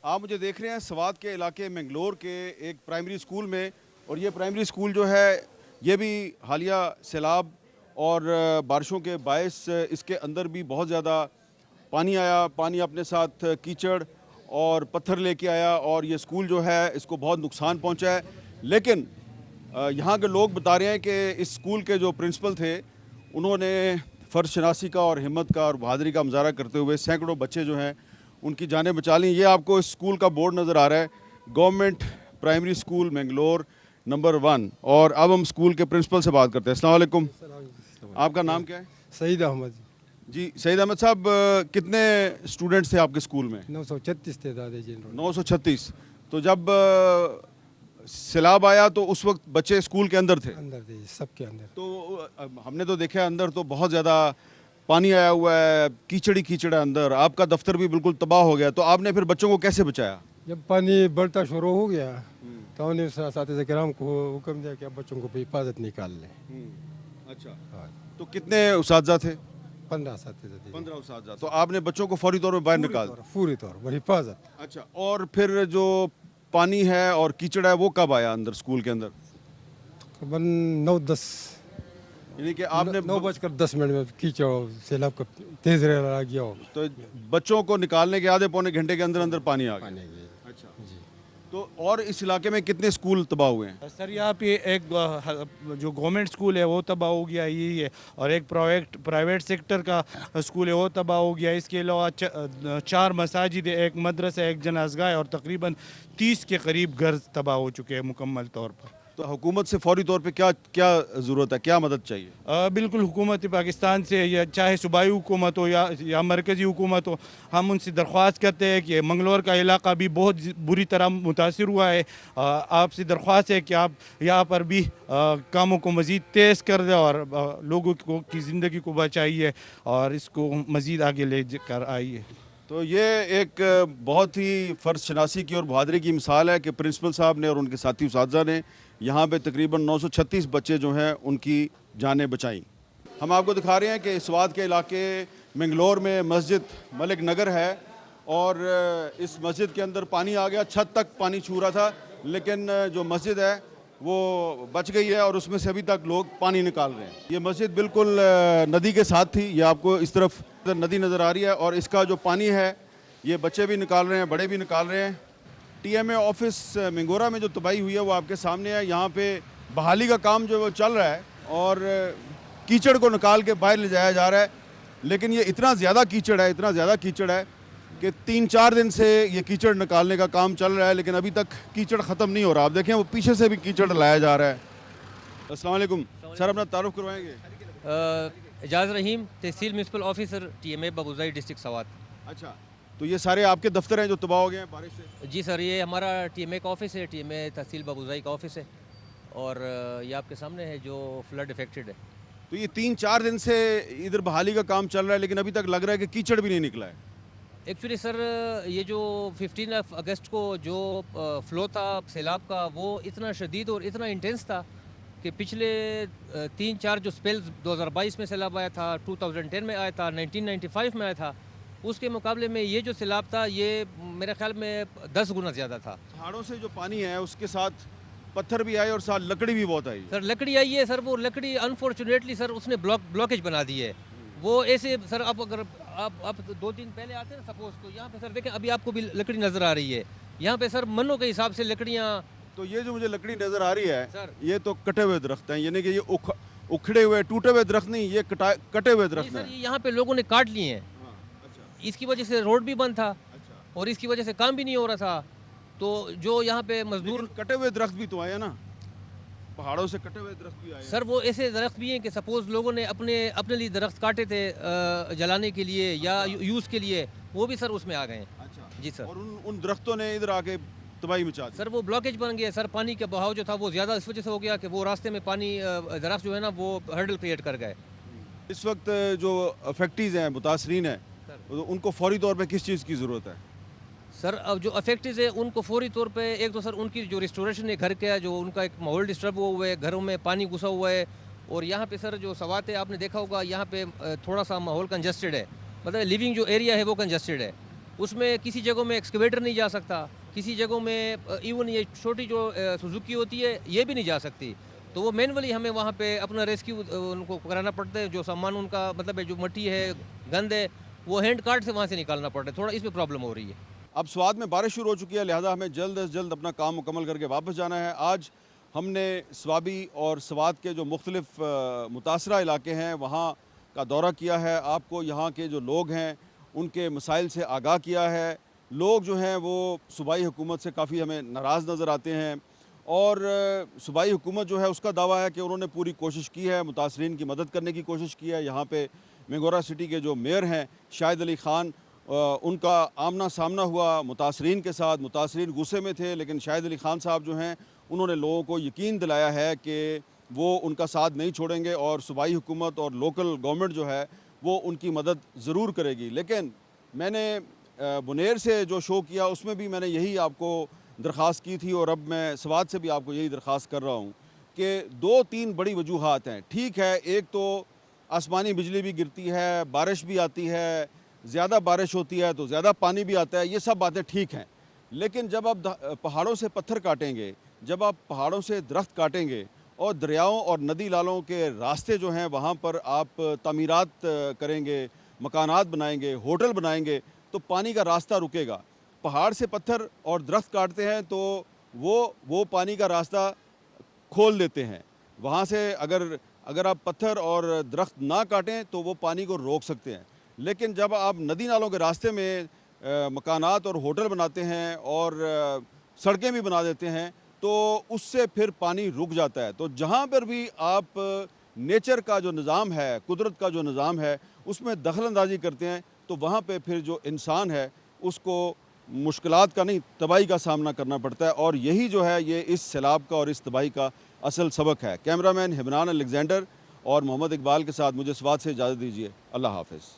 آپ مجھے دیکھ رہے ہیں سوات کے علاقے منگلور کے ایک پرائمری اسکول میں، اور یہ پرائمری اسکول جو ہے یہ بھی حالیہ سیلاب اور بارشوں کے باعث اس کے اندر بھی بہت زیادہ پانی آیا. پانی اپنے ساتھ کیچڑ اور پتھر لے کے آیا اور یہ اسکول جو ہے اس کو بہت نقصان پہنچا ہے. لیکن یہاں کے لوگ بتا رہے ہیں کہ اس اسکول کے جو پرنسپل تھے انہوں نے فرض شناسی کا اور ہمت کا اور بہادری کا مظاہرہ کرتے ہوئے سینکڑوں بچے جو ہیں ان کی جانیں بچا لیں. یہ آپ کو اس اسکول کا بورڈ نظر آ رہا ہے، government primary school Mangalore number 1. اور اب ہم اسکول کے پرنسپل سے بات کرتے ہیں. السلام علیکم، آپ کا نام کیا ہے؟ سعید احمد. جی سعید احمد صاحب، کتنے اسٹوڈنٹس تھے آپ کے اسکول میں؟ 936 تعداد ہے جی. 936. تو جب سیلاب آیا تو اس وقت بچے اسکول کے اندر تھے؟ اندر تھے سب کے اندر. تو ہم نے تو دیکھا ہے اندر تو بہت زیادہ پانی آیا ہوا ہے، کیچڑ ہی کیچڑ ہے اندر. آپ کا دفتر بھی بالکل تباہ ہو گیا. تو آپ نے پھر بچوں کو کیسے بچایا؟ جب پانی بڑھتا شروع ہو گیا تو انہوں نے اساتذہ کرام کو حکم دیا کہ اب بچوں کو حفاظت نکال لیں. اچھا، ہاں، تو کتنے اساتذہ تھے؟ 15 اساتذہ تھے. 15 اساتذہ. تو آپ نے بچوں کو فوری طور پہ باہر نکال دیا؟ پوری طور پر حفاظت. اچھا، اور پھر جو پانی ہے اور کیچڑ ہے وہ کب آیا اندر اسکول کے اندر؟ تقریباً 9:10 یعنی کہ آپ نے 9:10 میں کیچڑ سیلاب کا تیز رہ گیا ہو. تو بچوں کو نکالنے کے آدھے پونے گھنٹے کے اندر اندر پانی آ گیا. اچھا جی. تو اور اس علاقے میں کتنے اسکول تباہ ہوئے ہیں؟ سر یہاں پہ ایک جو گورنمنٹ اسکول ہے وہ تباہ ہو گیا یہی ہے، اور ایک پرائیویٹ سیکٹر کا اسکول ہے وہ تباہ ہو گیا. اس کے علاوہ 4 مساجد ہے، ایک مدرسہ، ایک جنازگاہ، اور تقریباً 30 کے قریب گھر تباہ ہو چکے ہیں مکمل طور پر. تو حکومت سے فوری طور پہ کیا ضرورت ہے، کیا مدد چاہیے؟ بالکل حکومت پاکستان سے، یا چاہے صوبائی حکومت ہو یا مرکزی حکومت ہو، ہم ان سے درخواست کرتے ہیں کہ منگلور کا علاقہ بھی بہت بری طرح متاثر ہوا ہے. آپ سے درخواست ہے کہ آپ یہاں پر بھی کاموں کو مزید تیز کر دیں اور لوگوں کی زندگی کو بچائیے اور اس کو مزید آگے لے کر آئیے. تو یہ ایک بہت ہی فرض شناسی کی اور بہادری کی مثال ہے کہ پرنسپل صاحب نے اور ان کے ساتھی اساتذہ نے یہاں پہ تقریباً 936 بچے جو ہیں ان کی جانیں بچائیں. ہم آپ کو دکھا رہے ہیں کہ سوات کے علاقے منگلور میں مسجد ملک نگر ہے، اور اس مسجد کے اندر پانی آ گیا، چھت تک پانی چھو رہا تھا، لیکن جو مسجد ہے وہ بچ گئی ہے اور اس میں سے ابھی تک لوگ پانی نکال رہے ہیں. یہ مسجد بالکل ندی کے ساتھ تھی. یہ آپ کو اس طرف ندی نظر آ رہی ہے، اور اس کا جو پانی ہے یہ بچے بھی نکال رہے ہیں، بڑے بھی نکال رہے ہیں. T M A office Mingora میں جو تباہی ہوئی ہے وہ آپ کے سامنے ہے. یہاں پہ بحالی کا کام جو وہ چل رہا ہے اور کیچڑ کو نکال کے باہر لے جایا جا رہا ہے. لیکن یہ اتنا زیادہ کیچڑ ہے کہ 3-4 دن سے یہ کیچڑ نکالنے کا کام چل رہا ہے، لیکن ابھی تک کیچڑ ختم نہیں ہو رہا. آپ دیکھیں وہ پیچھے سے بھی کیچڑ لایا جا رہا ہے. السلام علیکم سر، اپنا تعارف کروائیں گے؟ اعجاز رحیم، تحصیل میونسپل آفیسر ٹی ایم اے بابوزائی ڈسٹرکٹ سوات. اچھا، تو یہ سارے آپ کے دفتر ہیں جو تباہ ہو گئے ہیں بارش سے؟ جی سر، یہ ہمارا ٹی ایم اے کا آفس ہے، ٹی ایم اے تحصیل بابوزائی کا آفس ہے، اور یہ آپ کے سامنے ہے جو فلڈ افیکٹڈ ہے. تو یہ 3-4 دن سے ادھر بحالی کا کام چل رہا ہے، لیکن ابھی تک لگ رہا ہے کہ کیچڑ بھی نہیں نکلا ہے. ایکچولی سر یہ جو 15 اگست کو جو فلو تھا سیلاب کا وہ اتنا شدید اور اتنا انٹینس تھا کہ پچھلے 3-4 جو سپیلز 2022 میں سیلاب آیا تھا، 2010 میں آیا تھا، 1995 میں آیا تھا، اس کے مقابلے میں یہ جو سیلاب تھا یہ میرے خیال میں 10 گنا زیادہ تھا. پہاڑوں سے جو پانی ہے اس کے ساتھ پتھر بھی آئے اور ساتھ لکڑی بھی بہت آئی. سر لکڑی آئی ہے سر، وہ لکڑی انفارچونیٹلی سر اس نے بلاکیج بنا دی ہے. وہ ایسے سر اب اگر آپ 2 دن پہلے آتے ہیں سپوز، تو یہاں پہ سر دیکھیں ابھی آپ کو بھی لکڑی نظر آ رہی ہے یہاں پہ سر منوں کے حساب سے لکڑیاں. تو یہ جو مجھے لکڑی نظر آ رہی ہے سر یہ تو کٹے ہوئے درخت ہیں، یعنی کہ یہ اکھڑے ہوئے ٹوٹے ہوئے درخت نہیں، یہ کٹے ہوئے درخت سر ہیں. یہاں پہ لوگوں نے کاٹ لیے ہیں، اس کی وجہ سے روڈ بھی بند تھا اور اس کی وجہ سے کام بھی نہیں ہو رہا تھا. تو جو یہاں پہ مزدور کٹے ہوئے درخت بھی تو آئے نا، پہاڑوں سے کٹے ہوئے درخت بھی آئے. سر وہ ایسے درخت بھی ہیں کہ سپوز لوگوں نے اپنے لیے درخت کاٹے تھے جلانے کے لیے یا یوز کے لیے، وہ بھی سر اس میں آ گئے ہیں. اچھا جی سر. اور ان درختوں نے ادھر آ کے تباہی مچا دی. سر وہ بلاکیج بن گیا سر، پانی کا بہاؤ جو تھا وہ زیادہ اس وجہ سے ہو گیا کہ وہ راستے میں پانی درخت جو ہے نا وہ ہرڈل کریٹ کر گئے. اس وقت جو افیکٹیز ہیں، متاثرین ہیں، ان کو فوری طور پہ کس چیز کی ضرورت ہے؟ سر اب جو افیکٹیز ہے ان کو فوری طور پہ ایک تو سر ان کی جو ریسٹوریشن ہے گھر کا، جو ان کا ایک ماحول ڈسٹرب ہوا ہے، گھروں میں پانی گھسا ہوا ہے. اور یہاں پہ سر جو سوات ہے آپ نے دیکھا ہوگا یہاں پہ تھوڑا سا ماحول کنجسٹڈ ہے، مطلب لیونگ جو ایریا ہے وہ کنجسٹڈ ہے. اس میں کسی جگہوں میں ایکسکیویٹر نہیں جا سکتا, کسی جگہوں میں ایون یہ چھوٹی جو سوزوکی ہوتی ہے یہ بھی نہیں جا سکتی. تو وہ مینولی ہمیں وہاں پہ اپنا ریسکیو ان کو کرانا پڑتا ہے. جو سامان ان کا مطلب ہے جو مٹی ہے, گند ہے, وہ ہینڈ کارٹ سے وہاں سے نکالنا پڑتا ہے. تھوڑا اس میں پرابلم ہو رہی ہے. اب سوات میں بارش شروع ہو چکی ہے, لہذا ہمیں جلد از جلد اپنا کام مکمل کر کے واپس جانا ہے. آج ہم نے سوابی اور سوات کے جو مختلف متاثرہ علاقے ہیں وہاں کا دورہ کیا ہے. آپ کو یہاں کے جو لوگ ہیں ان کے مسائل سے آگاہ کیا ہے. لوگ جو ہیں وہ صوبائی حکومت سے کافی ہمیں ناراض نظر آتے ہیں, اور صوبائی حکومت جو ہے اس کا دعویٰ ہے کہ انہوں نے پوری کوشش کی ہے, متاثرین کی مدد کرنے کی کوشش کی ہے. یہاں پہ مینگورہ سٹی کے جو میئر ہیں شاہد علی خان, ان کا آمنا سامنا ہوا متاثرین کے ساتھ. متاثرین غصے میں تھے, لیکن شاہد علی خان صاحب جو ہیں انہوں نے لوگوں کو یقین دلایا ہے کہ وہ ان کا ساتھ نہیں چھوڑیں گے, اور صوبائی حکومت اور لوکل گورنمنٹ جو ہے وہ ان کی مدد ضرور کرے گی. لیکن میں نے بنیر سے جو شو کیا اس میں بھی میں نے یہی آپ کو درخواست کی تھی, اور اب میں سوات سے بھی آپ کو یہی درخواست کر رہا ہوں کہ 2-3 بڑی وجوہات ہیں. ٹھیک ہے, ایک تو آسمانی بجلی بھی گرتی ہے, بارش بھی آتی ہے, زیادہ بارش ہوتی ہے تو زیادہ پانی بھی آتا ہے, یہ سب باتیں ٹھیک ہیں. لیکن جب آپ پہاڑوں سے پتھر کاٹیں گے, جب آپ پہاڑوں سے درخت کاٹیں گے, اور دریاؤں اور ندی نالوں کے راستے جو ہیں وہاں پر آپ تعمیرات کریں گے, مکانات بنائیں گے, ہوٹل بنائیں گے, تو پانی کا راستہ رکے گا. پہاڑ سے پتھر اور درخت کاٹتے ہیں تو وہ پانی کا راستہ کھول دیتے ہیں. وہاں سے اگر آپ پتھر اور درخت نہ کاٹیں تو وہ پانی کو روک سکتے ہیں. لیکن جب آپ ندی نالوں کے راستے میں مکانات اور ہوٹل بناتے ہیں اور سڑکیں بھی بنا دیتے ہیں تو اس سے پھر پانی رک جاتا ہے. تو جہاں پر بھی آپ نیچر کا جو نظام ہے, قدرت کا جو نظام ہے, اس میں دخل اندازی کرتے ہیں تو وہاں پہ پھر جو انسان ہے اس کو مشکلات کا نہیں تباہی کا سامنا کرنا پڑتا ہے. اور یہی جو ہے یہ اس سیلاب کا اور اس تباہی کا اصل سبق ہے. کیمرہ مین حبنان الیگزینڈر اور محمد اقبال کے ساتھ مجھے سوات سے اجازت دیجیے. اللہ حافظ.